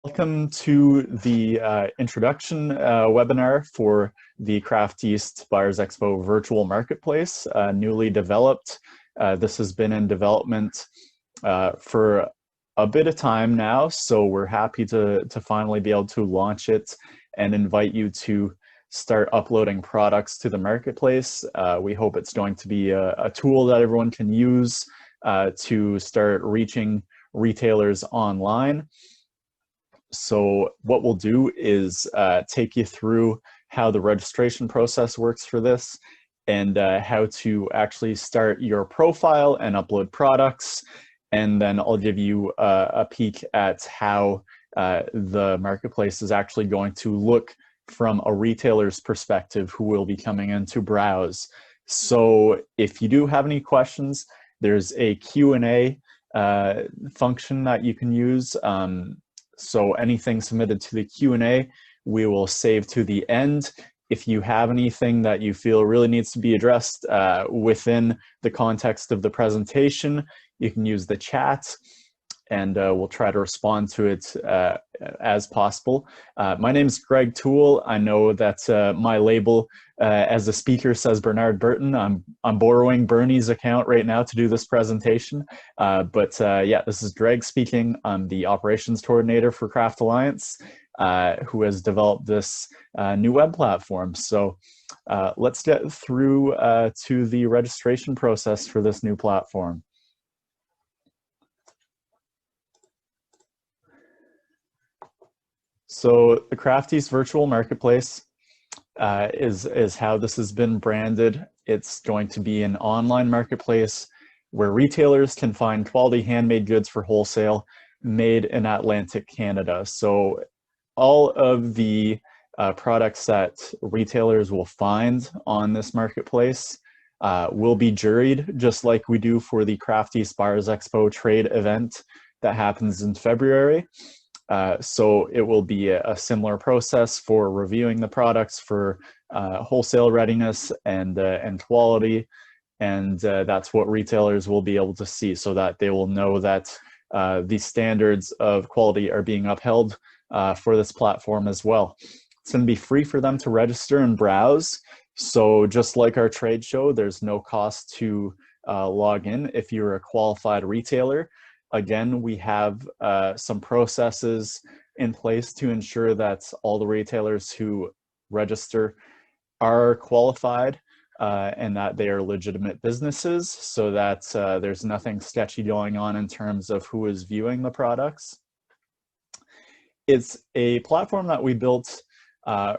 Welcome to the introduction webinar for the Craft East Buyers Expo Virtual Marketplace, newly developed. This has been in development for a bit of time now, so we're happy to finally be able to launch it and invite you to start uploading products to the marketplace. We hope it's going to be a tool that everyone can use to start reaching retailers online. So what we'll do is take you through how the registration process works for this and how to actually start your profile and upload products. And then I'll give you a peek at how the marketplace is actually going to look from a retailer's perspective who will be coming in to browse. So if you do have any questions, there's a Q&A function that you can use. So anything submitted to the Q&A, we will save to the end. If you have anything that you feel really needs to be addressed within the context of the presentation, you can use the chat and we'll try to respond to it as possible. My name is Greg Toole. I know that my label as a speaker says Bernard Burton. I'm borrowing Bernie's account right now to do this presentation. But yeah, this is Greg speaking. I'm the operations coordinator for Craft Alliance, who has developed this new web platform. So let's get through to the registration process for this new platform. So the Craft East Virtual Marketplace is how this has been branded. It's going to be an online marketplace where retailers can find quality handmade goods for wholesale made in Atlantic Canada. So all of the products that retailers will find on this marketplace will be juried, just like we do for the Craft East Buyers Expo trade event that happens in February. So it will be a similar process for reviewing the products for wholesale readiness and quality, and that's what retailers will be able to see, so that they will know that the standards of quality are being upheld for this platform as well. It's going to be free for them to register and browse. So just like our trade show, there's no cost to log in if you're a qualified retailer. Again, we have some processes in place to ensure that all the retailers who register are qualified and that they are legitimate businesses, so that there's nothing sketchy going on in terms of who is viewing the products. It's a platform that we built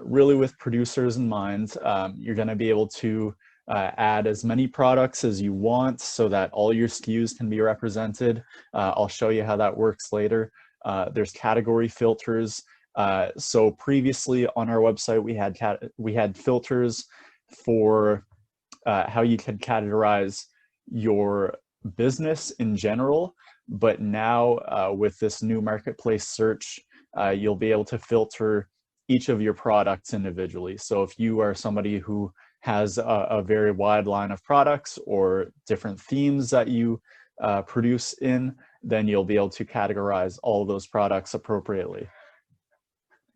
really with producers in mind. You're going to be able to add as many products as you want so that all your SKUs can be represented. I'll show you how that works later. There's category filters. So previously on our website, we had filters for how you can categorize your business in general. But now with this new marketplace search, you'll be able to filter each of your products individually. So if you are somebody who has a very wide line of products or different themes that you produce in, then you'll be able to categorize all of those products appropriately.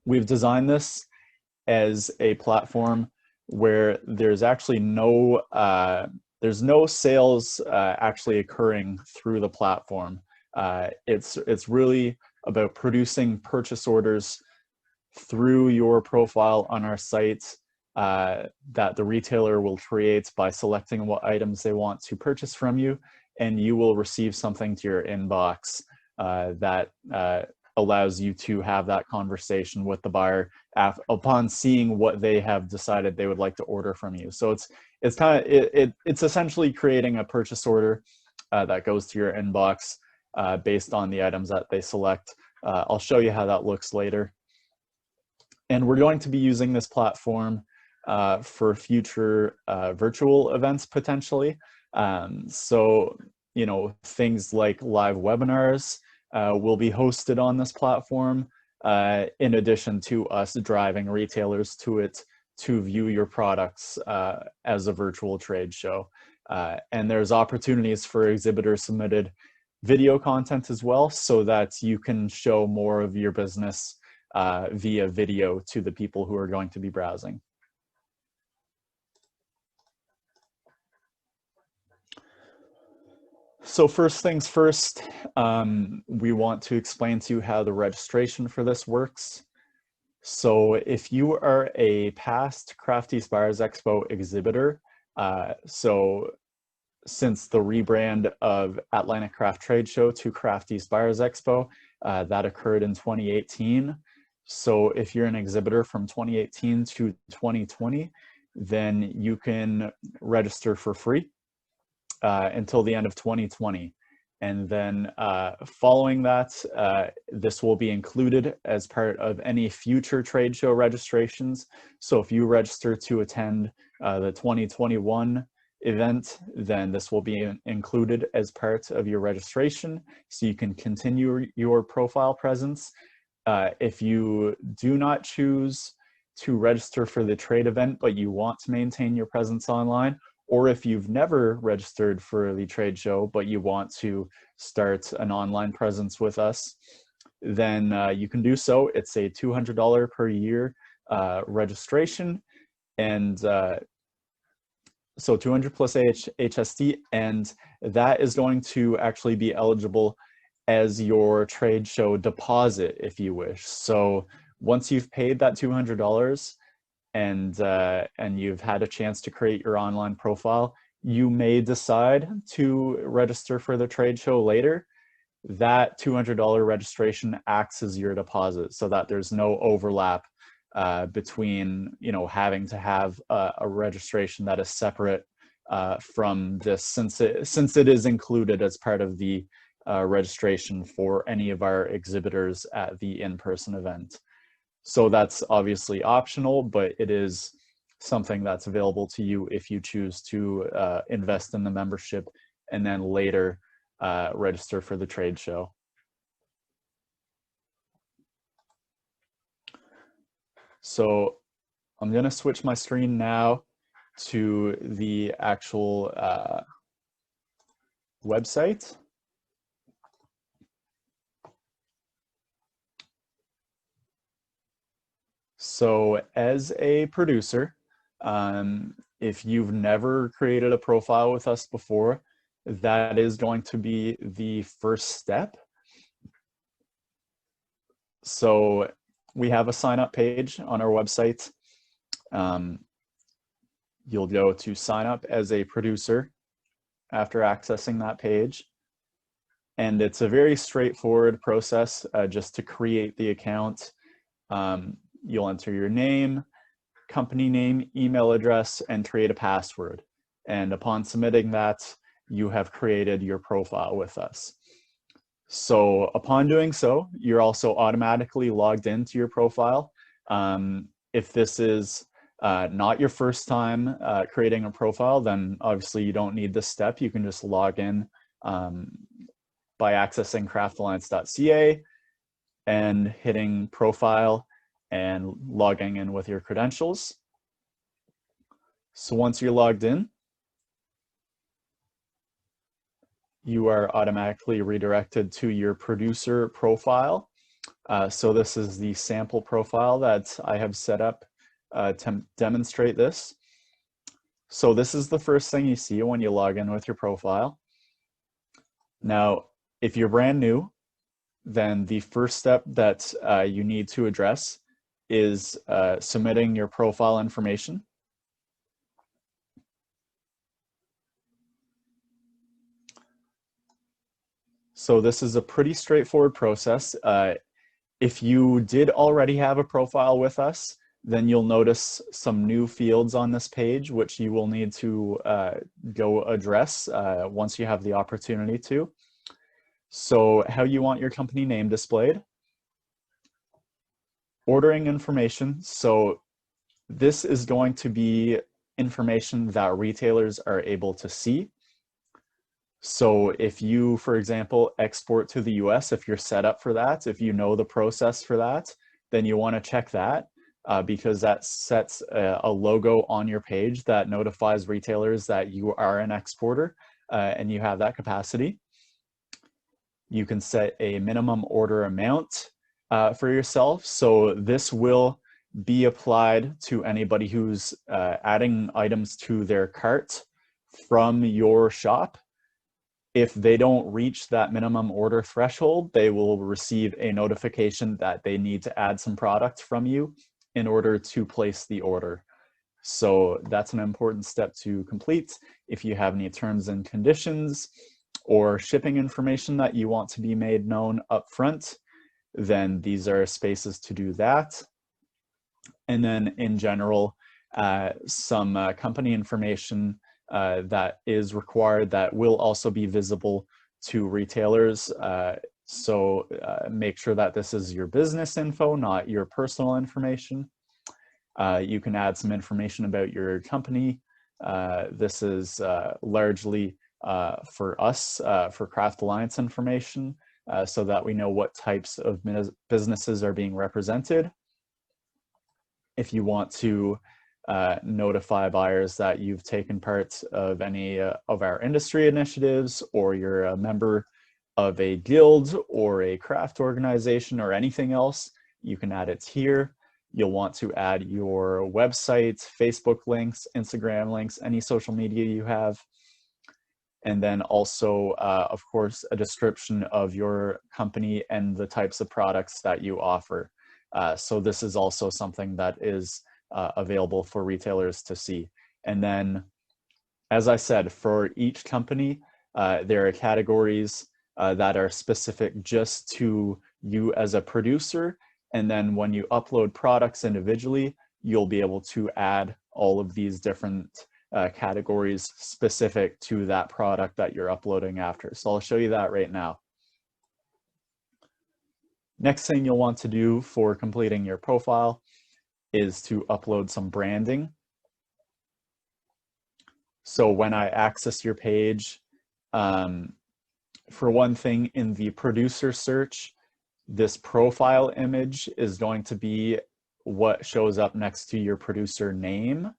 We've designed this as a platform where there's actually no sales actually occurring through the platform. It's really about producing purchase orders through your profile on our site that the retailer will create by selecting what items they want to purchase from you, and you will receive something to your inbox that allows you to have that conversation with the buyer upon seeing what they have decided they would like to order from you. So it's essentially creating a purchase order that goes to your inbox based on the items that they select. I'll show you how that looks later. And we're going to be using this platform for future virtual events potentially. So, you know, things like live webinars will be hosted on this platform, in addition to us driving retailers to it to view your products as a virtual trade show. And there's opportunities for exhibitor submitted video content as well, so that you can show more of your business via video to the people who are going to be browsing. So first things first, we want to explain to you how the registration for this works. So if you are a past Crafty Buyers Expo exhibitor, so since the rebrand of Atlantic Craft Trade Show to Crafty Buyers Expo, that occurred in 2018. So if you're an exhibitor from 2018 to 2020, then you can register for free until the end of 2020. And then following that, this will be included as part of any future trade show registrations. So if you register to attend the 2021 event, then this will be included as part of your registration, so you can continue your profile presence. If you do not choose to register for the trade event, but you want to maintain your presence online, or if you've never registered for the trade show, but you want to start an online presence with us, then you can do so. It's a $200 per year registration, and so 200 plus HST, and that is going to actually be eligible as your trade show deposit if you wish. So once you've paid that $200 and you've had a chance to create your online profile, you may decide to register for the trade show later. That $200 registration acts as your deposit, so that there's no overlap between, you know, having to have a registration that is separate from this, since it is included as part of the registration for any of our exhibitors at the in-person event. So that's obviously optional, but it is something that's available to you if you choose to invest in the membership and then later register for the trade show. So I'm going to switch my screen now to the actual website. So as a producer, if you've never created a profile with us before, that is going to be the first step. So we have a sign up page on our website. You'll go to sign up as a producer after accessing that page. And it's a very straightforward process just to create the account. You'll enter your name, company name, email address, and create a password. And upon submitting that, you have created your profile with us. So upon doing so, you're also automatically logged into your profile. If this is not your first time creating a profile, then obviously you don't need this step. You can just log in by accessing craftalliance.ca and hitting profile and logging in with your credentials. So once you're logged in, you are automatically redirected to your producer profile. So this is the sample profile that I have set up to demonstrate this. So this is the first thing you see when you log in with your profile. Now, if you're brand new, then the first step that you need to address is submitting your profile information. So this is a pretty straightforward process. If you did already have a profile with us, then you'll notice some new fields on this page, which you will need to go address once you have the opportunity to. So how you want your company name displayed. Ordering information. So this is going to be information that retailers are able to see. So if you, for example, export to the US, if you're set up for that, if you know the process for that, then you want to check that because that sets a logo on your page that notifies retailers that you are an exporter and you have that capacity. you can set a minimum order amount for yourself. So this will be applied to anybody who's adding items to their cart from your shop. If they don't reach that minimum order threshold, they will receive a notification that they need to add some product from you in order to place the order. So that's an important step to complete. If you have any terms and conditions or shipping information that you want to be made known up front, then these are spaces to do that. And then in general, some company information that is required that will also be visible to retailers. So make sure that this is your business info, not your personal information. You can add some information about your company. This is largely for us, for Craft Alliance information, so that we know what types of businesses are being represented. If you want to notify buyers that you've taken part of any of our industry initiatives, or you're a member of a guild or a craft organization or anything else, you can add it here. You'll want to add your website, Facebook links, Instagram links, any social media you have. And then also, of course, a description of your company and the types of products that you offer. So this is also something that is available for retailers to see. And then, as I said, for each company, there are categories that are specific just to you as a producer. And then when you upload products individually, you'll be able to add all of these different categories specific to that product that you're uploading after. So I'll show you that right now. Next thing you'll want to do for completing your profile is to upload some branding. So when I access your page, for one thing, in the producer search, this profile image is going to be what shows up next to your producer name.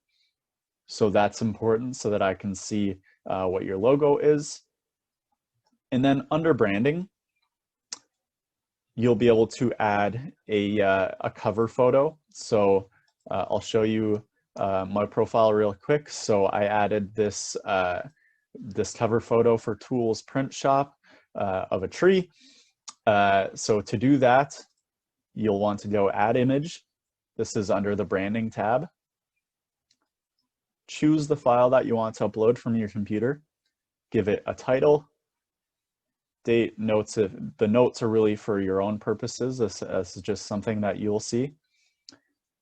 So that's important so that I can see what your logo is. And then under branding, you'll be able to add a cover photo. So I'll show you my profile real quick. So I added this, this cover photo for Tools Print Shop of a tree. So to do that, you'll want to go Add Image. This is under the Branding tab. Choose the file that you want to upload from your computer. Give it a title, date, notes. The notes are really for your own purposes. This is just something that you'll see.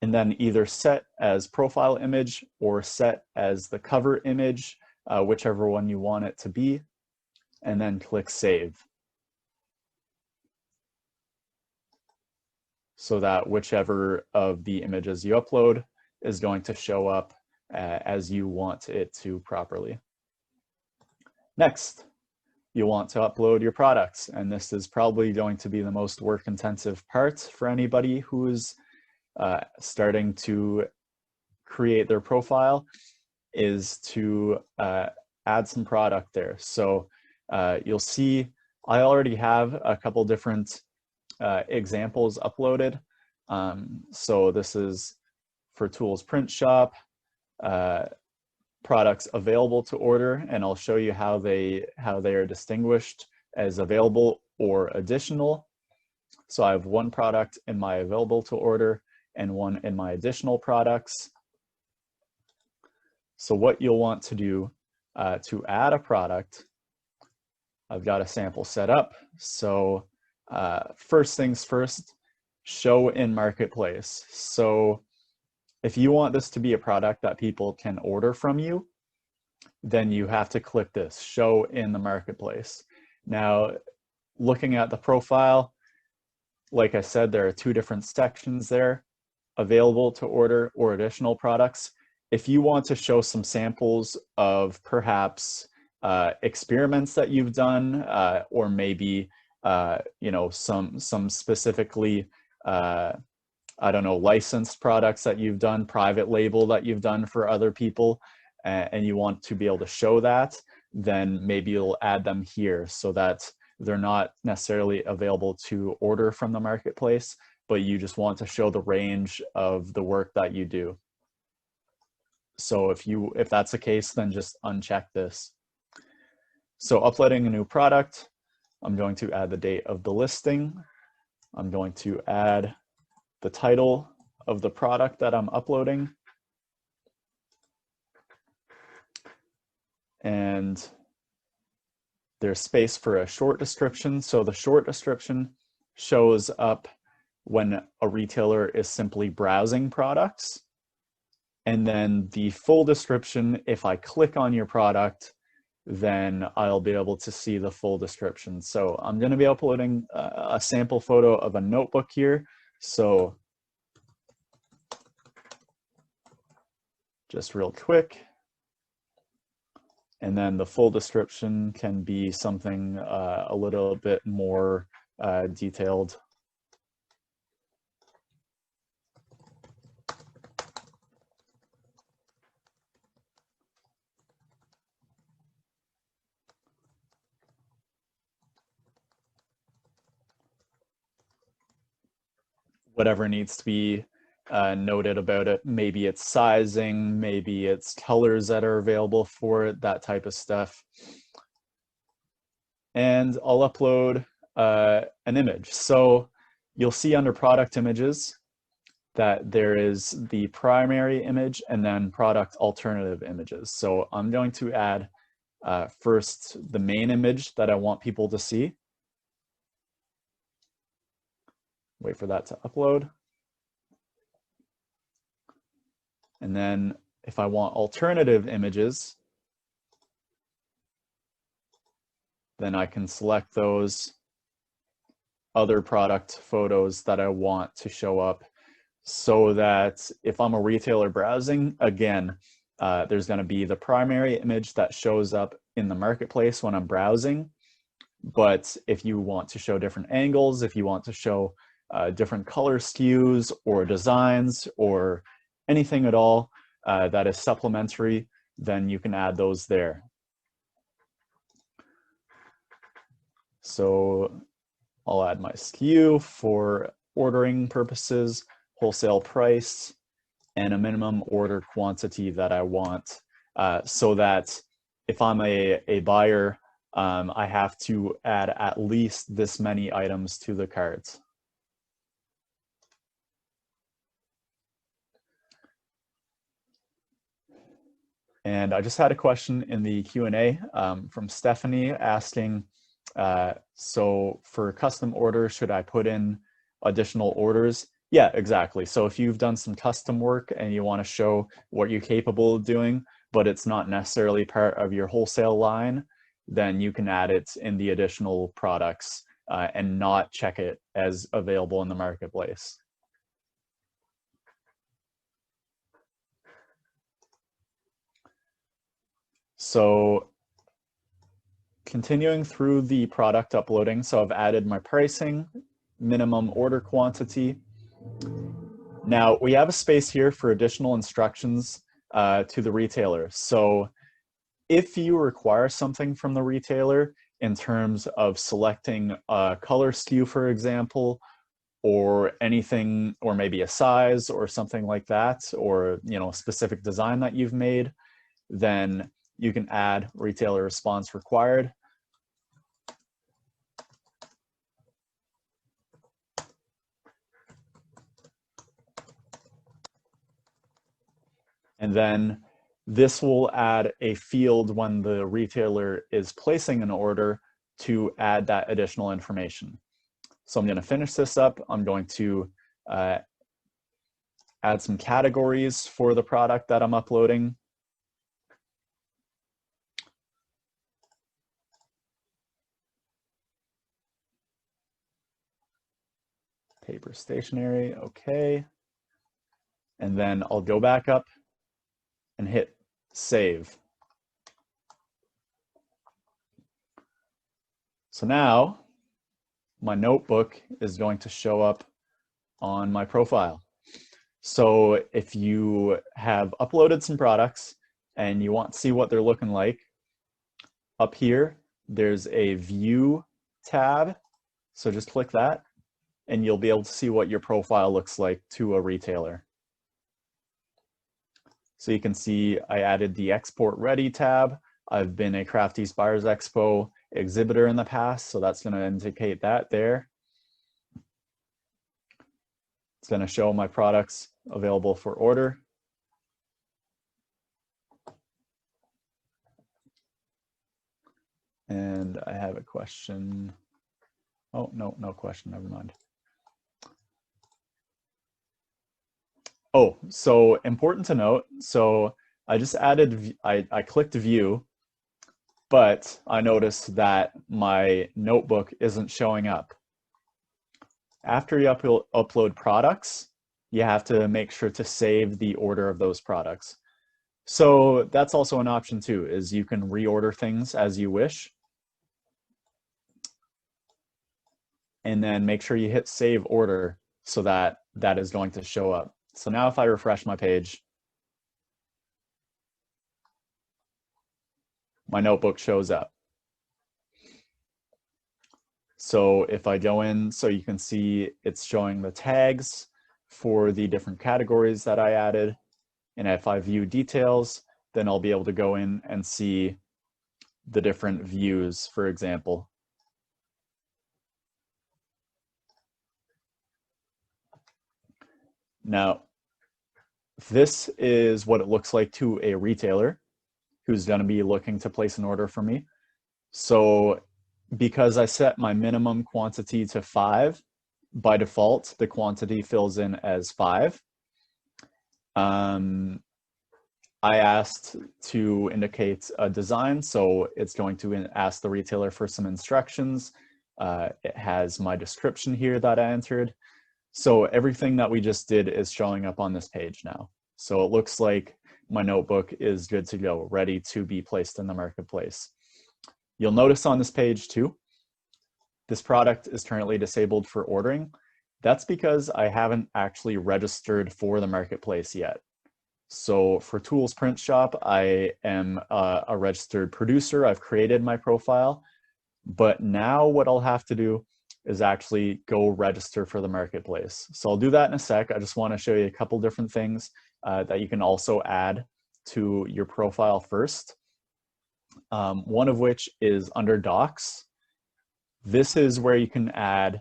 And then either set as profile image or set as the cover image, whichever one you want it to be, and then click Save. So that whichever of the images you upload is going to show up as you want it to properly. Next, you want to upload your products, and this is probably going to be the most work-intensive part for anybody who is starting to create their profile, is to add some product there. So you'll see I already have a couple different examples uploaded. So this is for Tools Print Shop, products available to order, and I'll show you how they are distinguished as available or additional. So I have one product in my available to order and one in my additional products. So what you'll want to do to add a product, I've got a sample set up. So first things first, show in Marketplace. So if you want this to be a product that people can order from you, then you have to click this, show in the Marketplace. Now, looking at the profile, like I said, there are two different sections there, available to order or additional products. If you want to show some samples of perhaps experiments that you've done, or maybe you know, some specifically I don't know, licensed products that you've done, private label that you've done for other people, and you want to be able to show that, then maybe you'll add them here so that they're not necessarily available to order from the marketplace, but you just want to show the range of the work that you do. So if that's the case, then just uncheck this. So uploading a new product, I'm going to add the date of the listing. I'm going to add the title of the product that I'm uploading. And there's space for a short description. So the short description shows up when a retailer is simply browsing products. And then the full description, if I click on your product, then I'll be able to see the full description. So I'm going to be uploading a sample photo of a notebook here. So just real quick. And then the full description can be something a little bit more detailed. Whatever needs to be noted about it. Maybe it's sizing, maybe it's colors that are available for it, that type of stuff. And I'll upload an image. So you'll see under product images that there is the primary image and then product alternative images. So I'm going to add first the main image that I want people to see. Wait for that to upload. And then if I want alternative images, then I can select those other product photos that I want to show up, so that if I'm a retailer browsing, again, there's going to be the primary image that shows up in the marketplace when I'm browsing. But if you want to show different angles, if you want to show different color skews or designs or anything at all that is supplementary, then you can add those there. So I'll add my SKU for ordering purposes, wholesale price, and a minimum order quantity that I want, so that if I'm a buyer, I have to add at least this many items to the cart. And I just had a question in the Q&A from Stephanie asking, so for custom order, should I put in additional orders? Yeah, exactly. So if you've done some custom work and you want to show what you're capable of doing, but it's not necessarily part of your wholesale line, then you can add it in the additional products and not check it as available in the marketplace. So continuing through the product uploading, so I've added my pricing, minimum order quantity. Now we have a space here for additional instructions to the retailer. So if you require something from the retailer in terms of selecting a color SKU, for example, or anything, or maybe a size or something like that, or a specific design that you've made, then you can add retailer response required. And then this will add a field when the retailer is placing an order to add that additional information. So I'm going to finish this up. I'm going to add some categories for the product that I'm uploading. Paper stationery, okay. And then I'll go back up and hit save. So now my notebook is going to show up on my profile. So if you have uploaded some products and you want to see what they're looking like, up here, there's a view tab. So just click that and you'll be able to see what your profile looks like to a retailer. So you can see I added the Export Ready tab. I've been a Crafties Buyers Expo exhibitor in the past, so that's going to indicate that there. It's going to show my products available for order. And I have a question. Oh, no, no question, never mind. Oh, so important to note. So I just added, I clicked view, but I noticed that my notebook isn't showing up. After you upload products, you have to make sure to save the order of those products. So that's also an option too, is you can reorder things as you wish. And then make sure you hit save order so that that is going to show up. So now if I refresh my page, my notebook shows up. So if I go in, so you can see it's showing the tags for the different categories that I added. And if I view details, then I'll be able to go in and see the different views, for example. Now, this is what it looks like to a retailer who's going to be looking to place an order from me. So because I set my minimum quantity to 5, by default, the quantity fills in as 5. I asked to indicate a design, so it's going to ask the retailer for some instructions. It has my description here that I entered. So everything that we just did is showing up on this page now. So it looks like my notebook is good to go, ready to be placed in the marketplace. You'll notice on this page too, this product is currently disabled for ordering. That's because I haven't actually registered for the marketplace yet. So for Tools Print Shop, I am a registered producer. I've created my profile, but now what I'll have to do is actually go register for the marketplace. So I'll do that in a sec. I just want to show you a couple different things that you can also add to your profile first. One of which is under docs. This is where you can add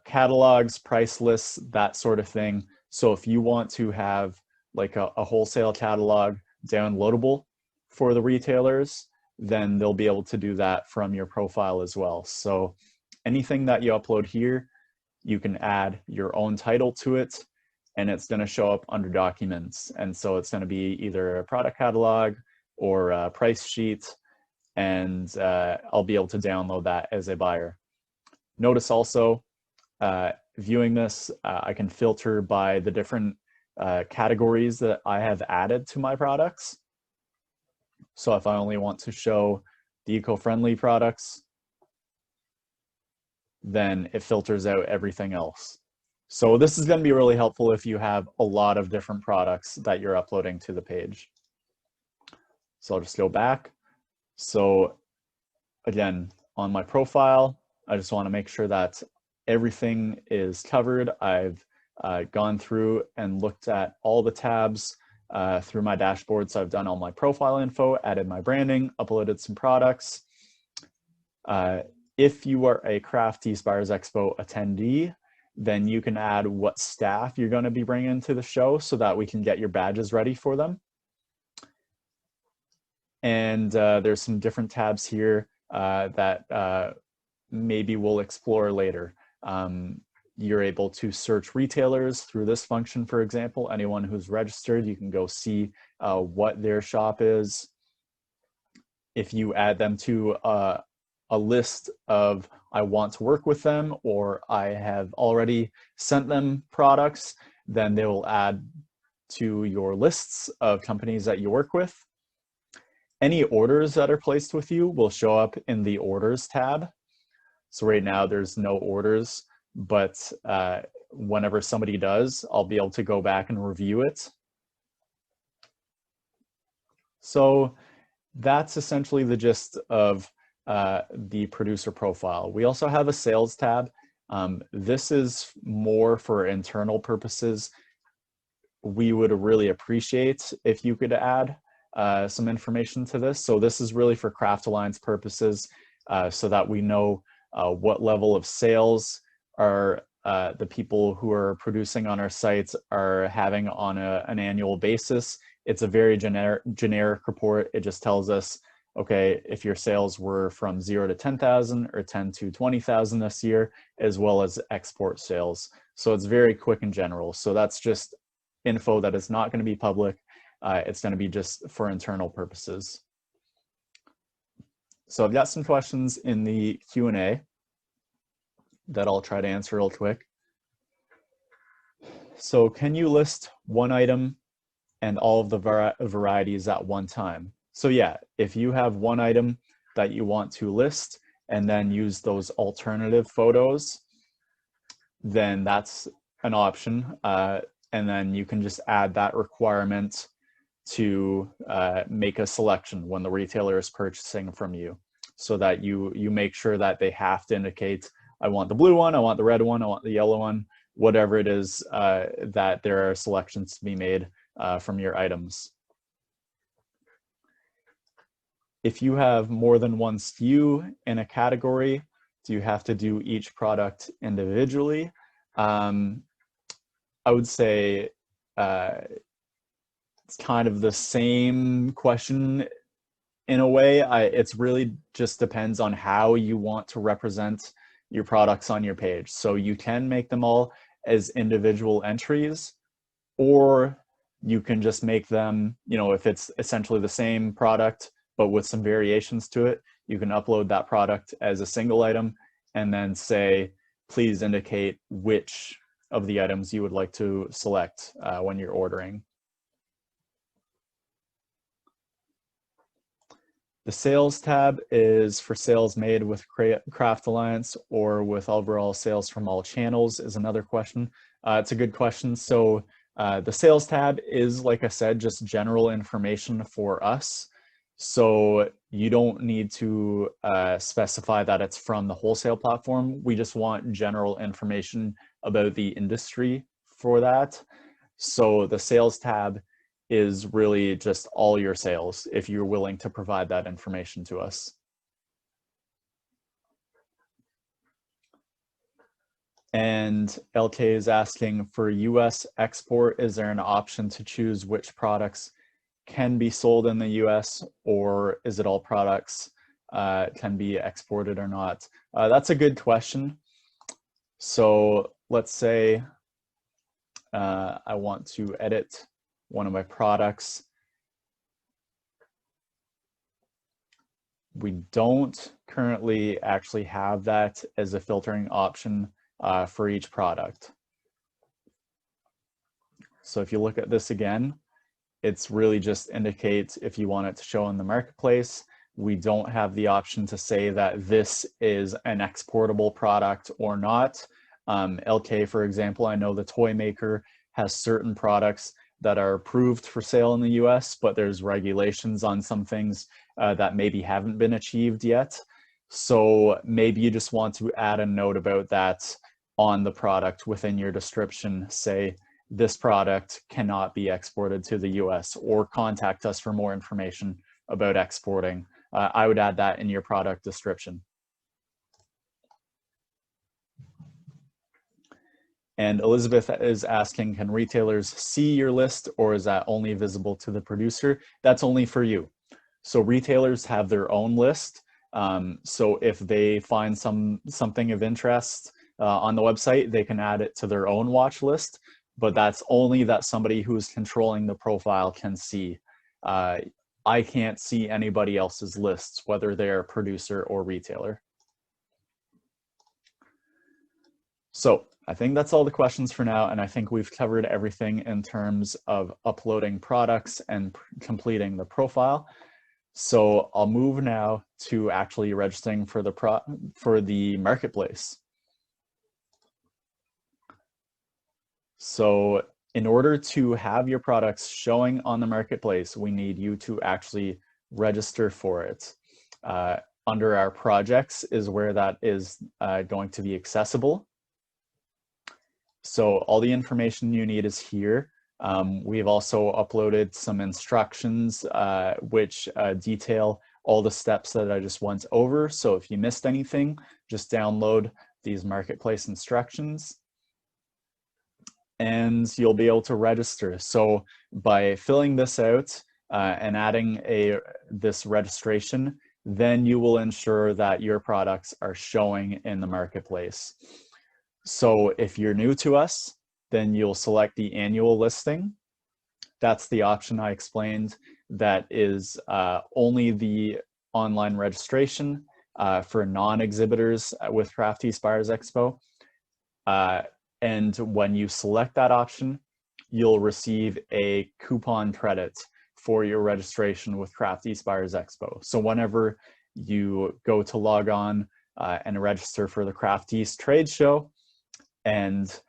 catalogs, price lists, that sort of thing. So if you want to have like a wholesale catalog downloadable for the retailers, then they'll be able to do that from your profile as well. So anything that you upload here, you can add your own title to it, and it's going to show up under documents. And so it's going to be either a product catalog or a price sheet, and I'll be able to download that as a buyer. Notice also, viewing this, I can filter by the different categories that I have added to my products. So if I only want to show the eco-friendly products, then it filters out everything else. So this is going to be really helpful if you have a lot of different products that you're uploading to the page. So I'll just go back. So again, on my profile, I just want to make sure that everything is covered. I've gone through and looked at all the tabs through my dashboard. So I've done all my profile info, added my branding, uploaded some products. If you are a Crafties Buyers Expo attendee, then you can add what staff you're going to be bringing to the show so that we can get your badges ready for them. And there's some different tabs here that maybe we'll explore later. You're able to search retailers through this function, for example. Anyone who's registered, you can go see what their shop is. If you add them to a list of I want to work with them, or I have already sent them products, then they will add to your lists of companies that you work with. Any orders that are placed with you will show up in the orders tab. So right now there's no orders, but whenever somebody does, I'll be able to go back and review it. So that's essentially the gist of the producer profile. We also have a sales tab. This is more for internal purposes. We would really appreciate if you could add some information to this. So this is really for Craft Alliance purposes, so that we know what level of sales are the people who are producing on our sites are having on an annual basis. It's a very generic report. It just tells us, okay, if your sales were from 0 to 10,000 or 10 to 20,000 this year, as well as export sales. So it's very quick and general. So that's just info that is not going to be public. It's going to be just for internal purposes. So I've got some questions in the Q&A that I'll try to answer real quick. So can you list one item and all of the varieties at one time? So yeah, if you have one item that you want to list and then use those alternative photos, then that's an option. And then you can just add that requirement to make a selection when the retailer is purchasing from you, so that you make sure that they have to indicate, I want the blue one, I want the red one, I want the yellow one, whatever it is, that there are selections to be made from your items. If you have more than one SKU in a category, do you have to do each product individually? I would say it's kind of the same question in a way. It's really just depends on how you want to represent your products on your page. So you can make them all as individual entries, or you can just make them, you know, if it's essentially the same product but with some variations to it, you can upload that product as a single item and then say, please indicate which of the items you would like to select when you're ordering. The sales tab is for sales made with Craft Alliance or with overall sales from all channels is another question. It's a good question. So the sales tab is, like I said, just general information for us. So you don't need to specify that it's from the wholesale platform. We just want general information about the industry for that. So the sales tab is really just all your sales, if you're willing to provide that information to us. And LK is asking, for US export, is there an option to choose which products can be sold in the US, or is it all products can be exported or not? That's a good question. So let's say I want to edit one of my products. We don't currently actually have that as a filtering option for each product. So if you look at this again, it's really just indicates if you want it to show in the marketplace. We don't have the option to say that this is an exportable product or not. LK, for example, I know the toy maker has certain products that are approved for sale in the US, but there's regulations on some things that maybe haven't been achieved yet. So maybe you just want to add a note about that on the product within your description. Say, this product cannot be exported to the US, or contact us for more information about exporting. I would add that in your product description. And Elizabeth is asking, can retailers see your list, or is that only visible to the producer? That's only for you. So retailers have their own list. So if they find something of interest on the website, they can add it to their own watch list, but that's only that somebody who's controlling the profile can see. I can't see anybody else's lists, whether they're a producer or retailer. So I think that's all the questions for now, and I think we've covered everything in terms of uploading products and completing the profile. So I'll move now to actually registering for the marketplace. So in order to have your products showing on the marketplace, we need you to actually register for it. under our projects is where that is going to be accessible. So all the information you need is here. We've also uploaded some instructions which detail all the steps that I just went over. So if you missed anything, just download these marketplace instructions and you'll be able to register. So by filling this out and adding this registration, then you will ensure that your products are showing in the marketplace. So if you're new to us, then you'll select the annual listing. That's the option I explained that is only the online registration for non-exhibitors with Crafties Buyers Expo. And when you select that option, you'll receive a coupon credit for your registration with Crafties Buyers Expo. So whenever you go to log on and register for the Crafties trade show, and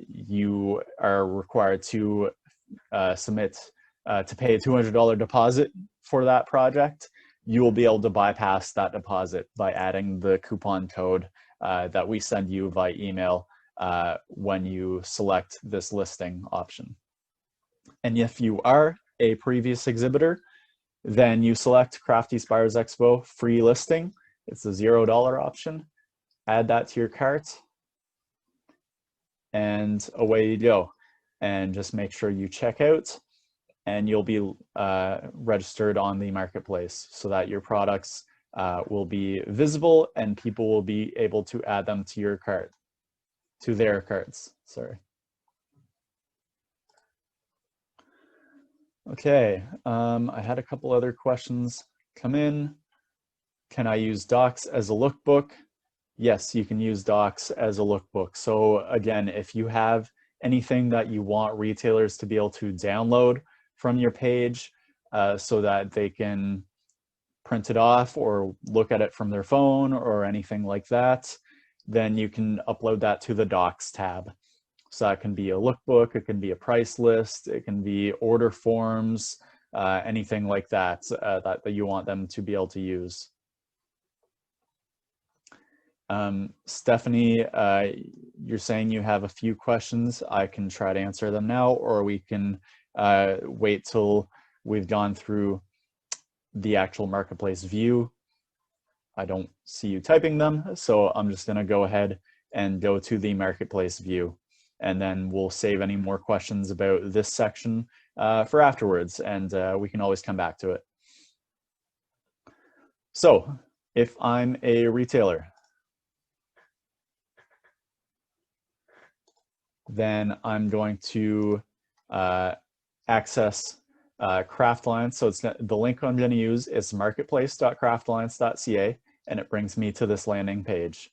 you are required to submit to pay a $200 deposit for that project, you will be able to bypass that deposit by adding the coupon code that we send you via email when you select this listing option. And if you are a previous exhibitor, then you select Crafties Buyers Expo free listing. It's a $0 option. Add that to your cart and away you go. And just make sure you check out and you'll be registered on the marketplace so that your products will be visible and people will be able to add them to your cart, to their carts, sorry. Okay, I had a couple other questions come in. Can I use Docs as a lookbook? Yes, you can use Docs as a lookbook. So again, if you have anything that you want retailers to be able to download from your page so that they can print it off or look at it from their phone or anything like that, then you can upload that to the Docs tab. So that can be a lookbook, it can be a price list, it can be order forms, anything like that, that you want them to be able to use. Stephanie, you're saying you have a few questions. I can try to answer them now, or we can wait till we've gone through the actual marketplace view. I don't see you typing them, so I'm just gonna go ahead and go to the marketplace view, and then we'll save any more questions about this section for afterwards, and we can always come back to it. So if I'm a retailer, then I'm going to access Craftlines. So it's the link I'm going to use is marketplace.craftlines.ca, and it brings me to this landing page.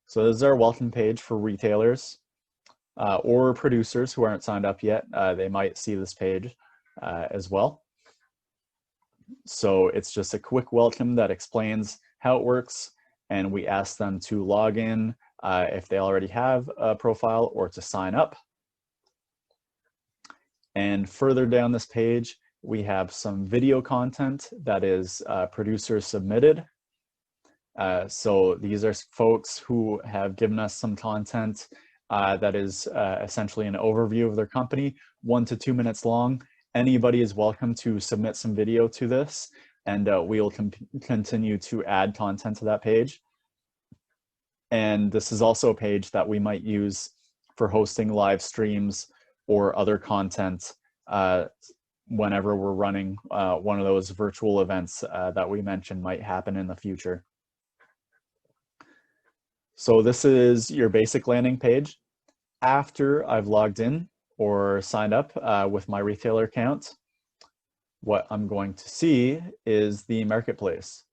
So this is our welcome page for retailers or producers who aren't signed up yet. They might see this page as well. So it's just a quick welcome that explains how it works, and we ask them to log in if they already have a profile or to sign up. And further down this page, we have some video content that is producer submitted. So these are folks who have given us some content that is essentially an overview of their company, 1 to 2 minutes long. Anybody is welcome to submit some video to this, and we will continue to add content to that page. And this is also a page that we might use for hosting live streams or other content whenever we're running one of those virtual events that we mentioned might happen in the future. So this is your basic landing page. After I've logged in or signed up with my retailer account, what I'm going to see is the marketplace.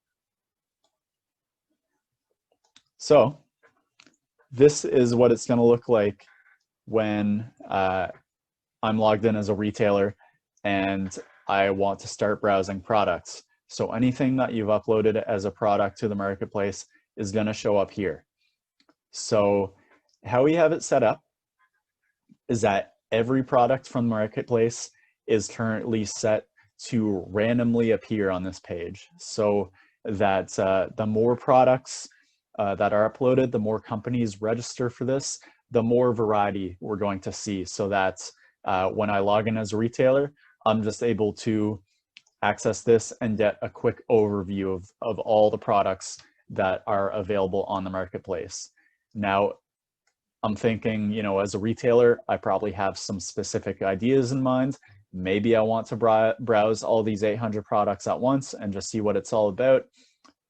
So this is what it's going to look like when I'm logged in as a retailer and I want to start browsing products. So anything that you've uploaded as a product to the marketplace is going to show up here. So how we have it set up is that every product from the marketplace is currently set to randomly appear on this page. So that the more products that are uploaded, the more companies register for this, the more variety we're going to see, so that when I log in as a retailer, I'm just able to access this and get a quick overview of all the products that are available on the marketplace. Now, I'm thinking, you know, as a retailer, I probably have some specific ideas in mind. Maybe I want to browse all these 800 products at once and just see what it's all about.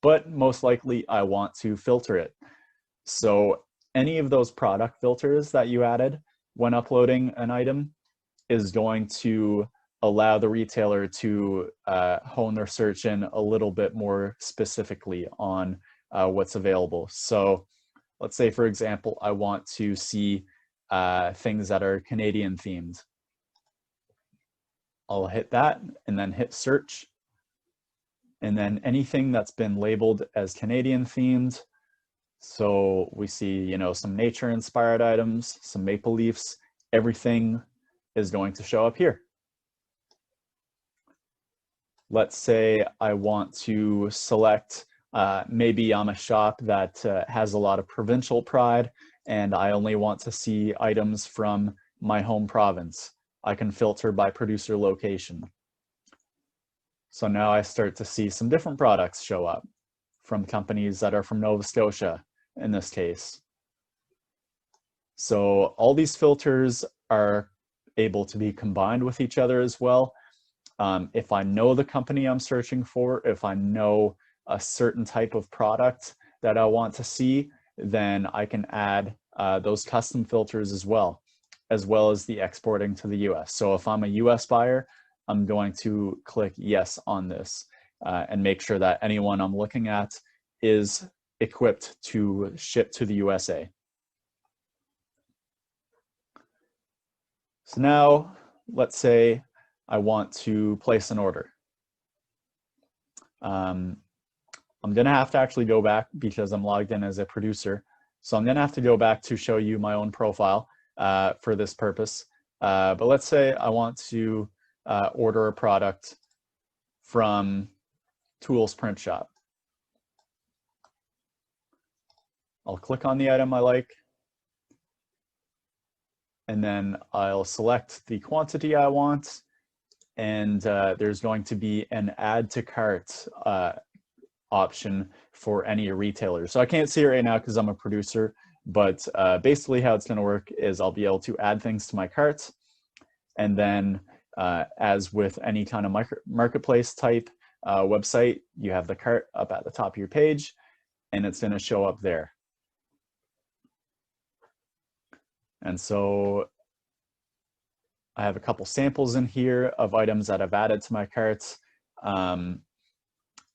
But most likely I want to filter it. So any of those product filters that you added when uploading an item is going to allow the retailer to hone their search in a little bit more specifically on what's available. So let's say, for example, I want to see things that are Canadian themed. I'll hit that and then hit search. And then anything that's been labeled as Canadian themed. So we see, you know, some nature inspired items, some maple leafs, everything is going to show up here. Let's say I want to select, maybe I'm a shop that has a lot of provincial pride and I only want to see items from my home province. I can filter by producer location. So now I start to see some different products show up from companies that are from Nova Scotia in this case. So all these filters are able to be combined with each other as well. If I know the company I'm searching for, if I know a certain type of product that I want to see, then I can add those custom filters as well as the exporting to the US. So if I'm a US buyer, I'm going to click yes on this and make sure that anyone I'm looking at is equipped to ship to the USA. So now let's say I want to place an order. I'm going to have to actually go back because I'm logged in as a producer. So I'm going to have to go back to show you my own profile for this purpose. But let's say I want to order a product from Tools Print Shop. I'll click on the item I like, and then I'll select the quantity I want, and there's going to be an add to cart option for any retailer. So I can't see it right now because I'm a producer, but basically how it's going to work is I'll be able to add things to my cart, and then as with any kind of marketplace type website, you have the cart up at the top of your page and it's going to show up there. And so I have a couple samples in here of items that I've added to my cart.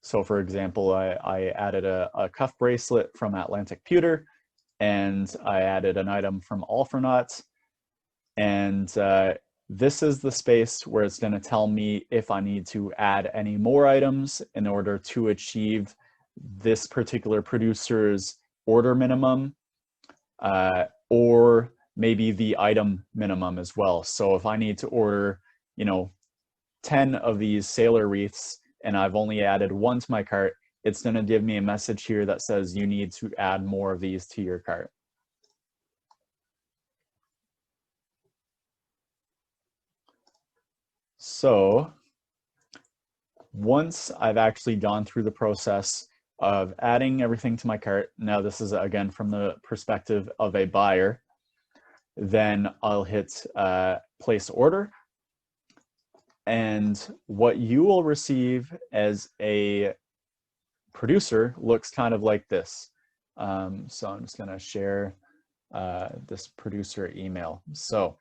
So for example, I added a cuff bracelet from Atlantic Pewter, and I added an item from Alfrenaut. And this is the space where it's going to tell me if I need to add any more items in order to achieve this particular producer's order minimum, or maybe the item minimum as well. So if I need to order, you know, 10 of these sailor wreaths and I've only added one to my cart, it's going to give me a message here that says you need to add more of these to your cart. So once I've actually gone through the process of adding everything to my cart, now this is again from the perspective of a buyer, then I'll hit place order. And what you will receive as a producer looks kind of like this. So I'm just going to share this producer email. So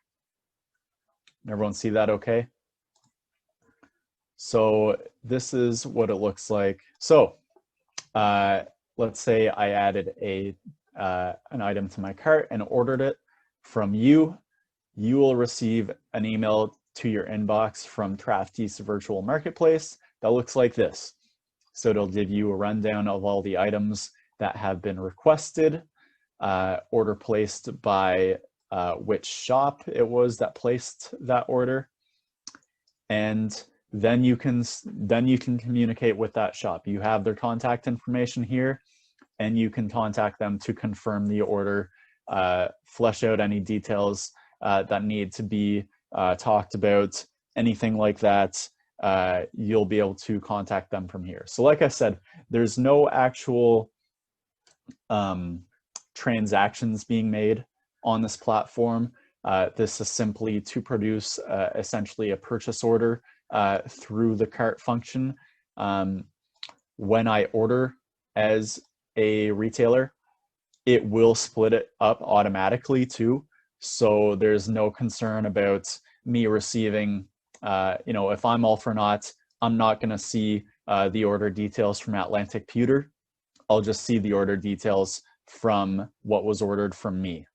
everyone see that okay? So this is what it looks like. So let's say I added an item to my cart and ordered it from you. You will receive an email to your inbox from Crafty's virtual marketplace that looks like this. So it'll give you a rundown of all the items that have been requested, order placed by which shop it was that placed that order, and then you can communicate with that shop. You have their contact information here, and you can contact them to confirm the order, flesh out any details that need to be talked about, anything like that. You'll be able to contact them from here. So like I said, there's no actual transactions being made on this platform. This is simply to produce essentially a purchase order through the cart function. When I order as a retailer, it will split it up automatically too. So there's no concern about me receiving, if I'm all for naught, I'm not going to see the order details from Atlantic Pewter. I'll just see the order details from what was ordered from me.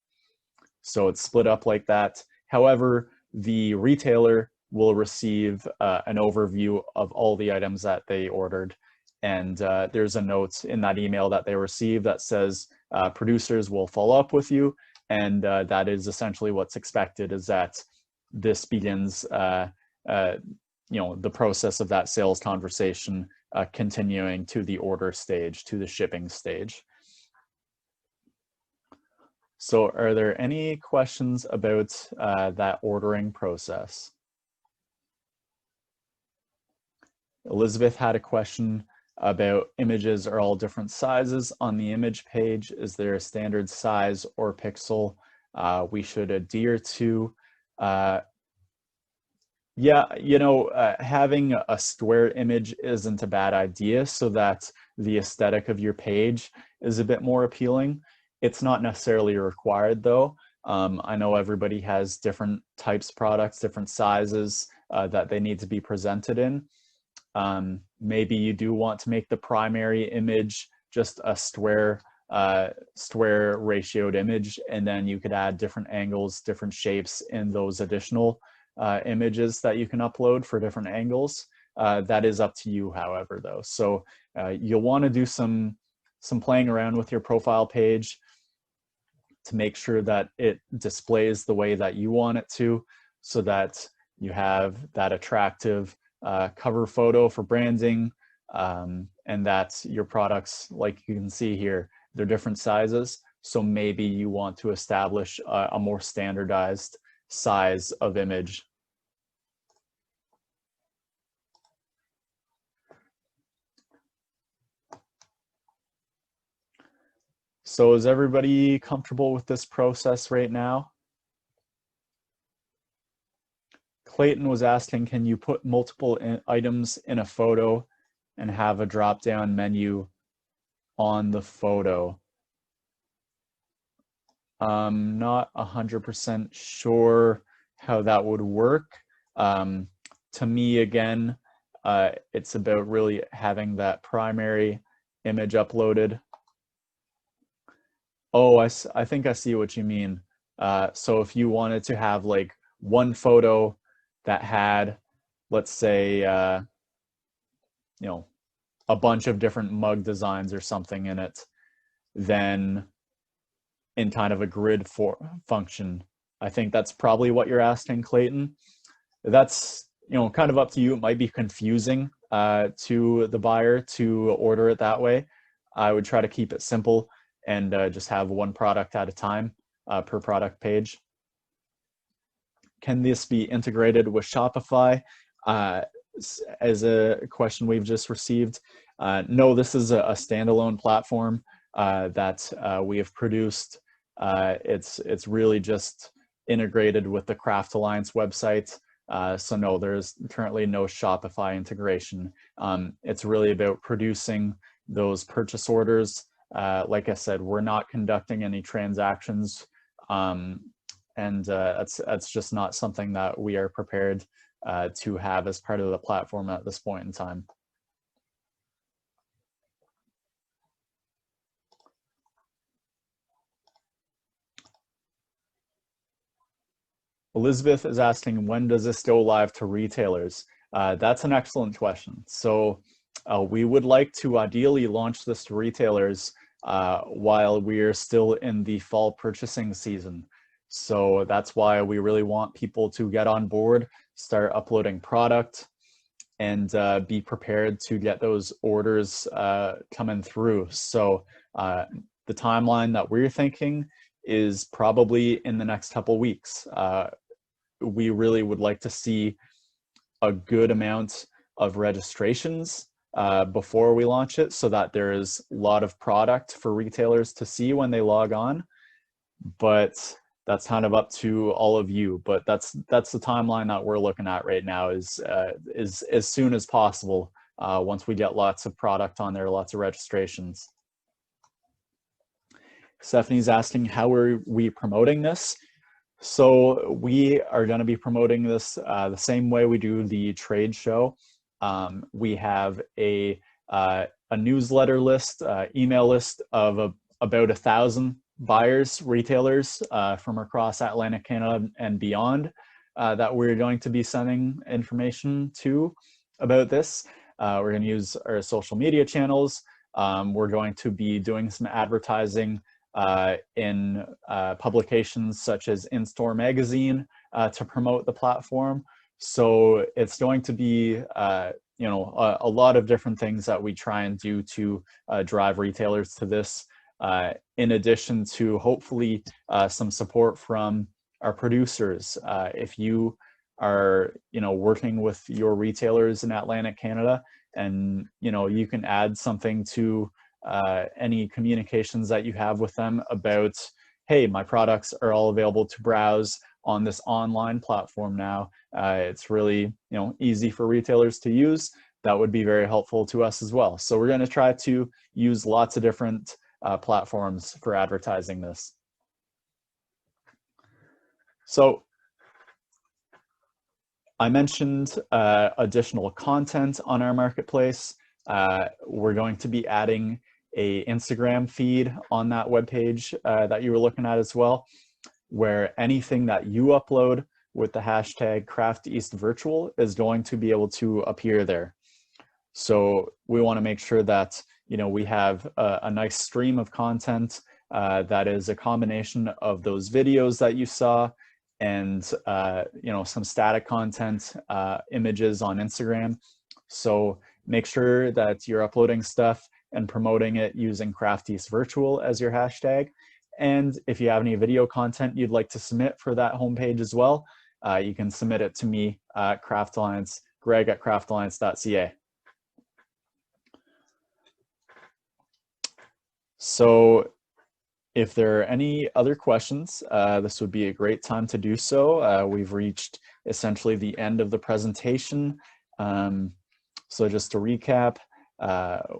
So it's split up like that. However, the retailer will receive an overview of all the items that they ordered. And there's a note in that email that they receive that says producers will follow up with you. And that is essentially what's expected, is that this begins the process of that sales conversation continuing to the order stage, to the shipping stage. So are there any questions about that ordering process? Elizabeth had a question about images are all different sizes on the image page. Is there a standard size or pixel we should adhere to? Yeah, having a square image isn't a bad idea, so that the aesthetic of your page is a bit more appealing. It's not necessarily required though. I know everybody has different types of products, different sizes that they need to be presented in. Maybe you do want to make the primary image just a square ratioed image, and then you could add different angles, different shapes in those additional images that you can upload for different angles. That is up to you, however, though. So you'll want to do some playing around with your profile page to make sure that it displays the way that you want it to, so that you have that attractive cover photo for branding, and that your products, like you can see here, they're different sizes. So maybe you want to establish a more standardized size of image. So is everybody comfortable with this process right now? Clayton was asking, can you put multiple items in a photo and have a drop-down menu on the photo? I'm not 100% sure how that would work. To me, again, it's about really having that primary image uploaded. Oh, I think I see what you mean. So if you wanted to have like one photo that had, let's say, a bunch of different mug designs or something in it, then in kind of a grid function. I think that's probably what you're asking, Clayton. That's kind of up to you. It might be confusing to the buyer to order it that way. I would try to keep it simple and just have one product at a time per product page. Can this be integrated with Shopify? As a question we've just received. No, this is a standalone platform that we have produced. It's really just integrated with the Craft Alliance website. So no, there's currently no Shopify integration. It's really about producing those purchase orders. Like I said, we're not conducting any transactions, and that's just not something that we are prepared to have as part of the platform at this point in time. Elizabeth is asking, when does this go live to retailers? That's an excellent question. So we would like to ideally launch this to retailers while we're still in the fall purchasing season. So that's why we really want people to get on board, start uploading product. and be prepared to get those orders coming through. So the timeline that we're thinking is probably in the next couple weeks. We really would like to see a good amount of registrations before we launch it, so that there is a lot of product for retailers to see when they log on. But that's kind of up to all of you. But that's the timeline that we're looking at right now, is as soon as possible, once we get lots of product on there, lots of registrations. Stephanie's asking, how are we promoting this? So we are going to be promoting this the same way we do the trade show. We have a newsletter list, email list of about 1,000 buyers, retailers from across Atlantic Canada and beyond that we're going to be sending information to about this. We're going to use our social media channels. We're going to be doing some advertising in publications such as In-Store Magazine to promote the platform. So it's going to be you know, a lot of different things that we try and do to drive retailers to this, in addition to hopefully some support from our producers. If you are, you know, working with your retailers in Atlantic Canada, and you know, you can add something to any communications that you have with them about, hey, my products are all available to browse on this online platform now. It's really, you know, easy for retailers to use. That would be very helpful to us as well. So we're going to try to use lots of different platforms for advertising this. So I mentioned additional content on our marketplace. We're going to be adding a Instagram feed on that webpage that you were looking at as well, where anything that you upload with the hashtag CraftEastVirtual is going to be able to appear there. So we want to make sure that, you know, we have a nice stream of content that is a combination of those videos that you saw and you know, some static content, images on Instagram. So make sure that you're uploading stuff and promoting it using CraftEastVirtual as your hashtag. And if you have any video content you'd like to submit for that homepage as well, you can submit it to me at greg@craftalliance.ca. So if there are any other questions, this would be a great time to do so. We've reached essentially the end of the presentation. So just to recap,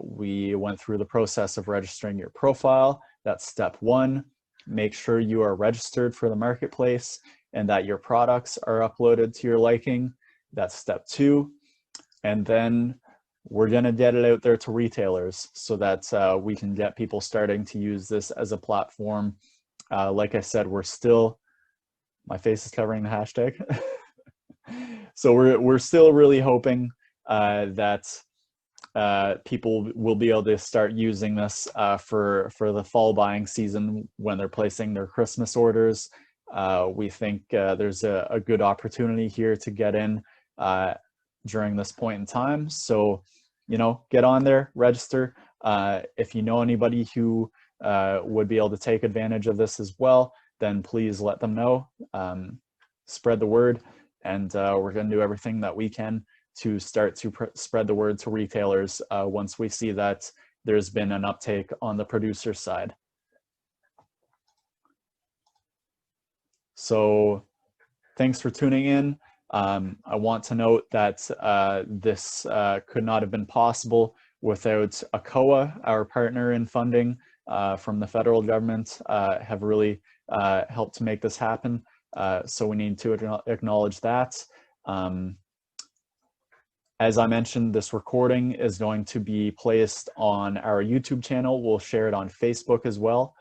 we went through the process of registering your profile. That's step one. Make sure you are registered for the marketplace and that your products are uploaded to your liking. That's step two. And then we're going to get it out there to retailers so that we can get people starting to use this as a platform. Like I said, we're still, my face is covering the hashtag. So we're still really hoping that people will be able to start using this for the fall buying season when they're placing their Christmas orders. We think there's a good opportunity here to get in during this point in time. So, you know, get on there, register. If you know anybody who would be able to take advantage of this as well, then please let them know. Spread the word, and we're going to do everything that we can to start to spread the word to retailers once we see that there's been an uptake on the producer side. So thanks for tuning in. I want to note that this could not have been possible without ACOA, our partner in funding from the federal government, have really helped to make this happen. So we need to acknowledge that. As I mentioned, this recording is going to be placed on our YouTube channel. We'll share it on Facebook as well,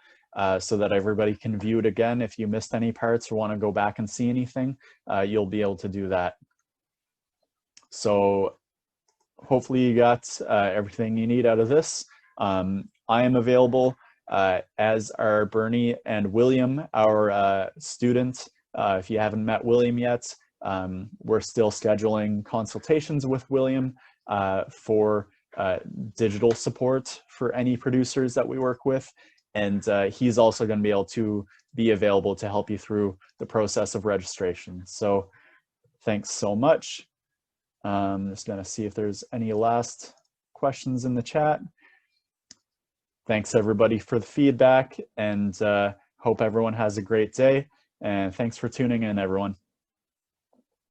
so that everybody can view it again. If you missed any parts or want to go back and see anything, you'll be able to do that. So hopefully you got everything you need out of this. I am available, as are Bernie and William, our student. If you haven't met William yet, We're still scheduling consultations with William for digital support for any producers that we work with. And he's also going to be able to be available to help you through the process of registration. So thanks so much. I'm just going to see if there's any last questions in the chat. Thanks everybody for the feedback, and hope everyone has a great day. And thanks for tuning in, everyone.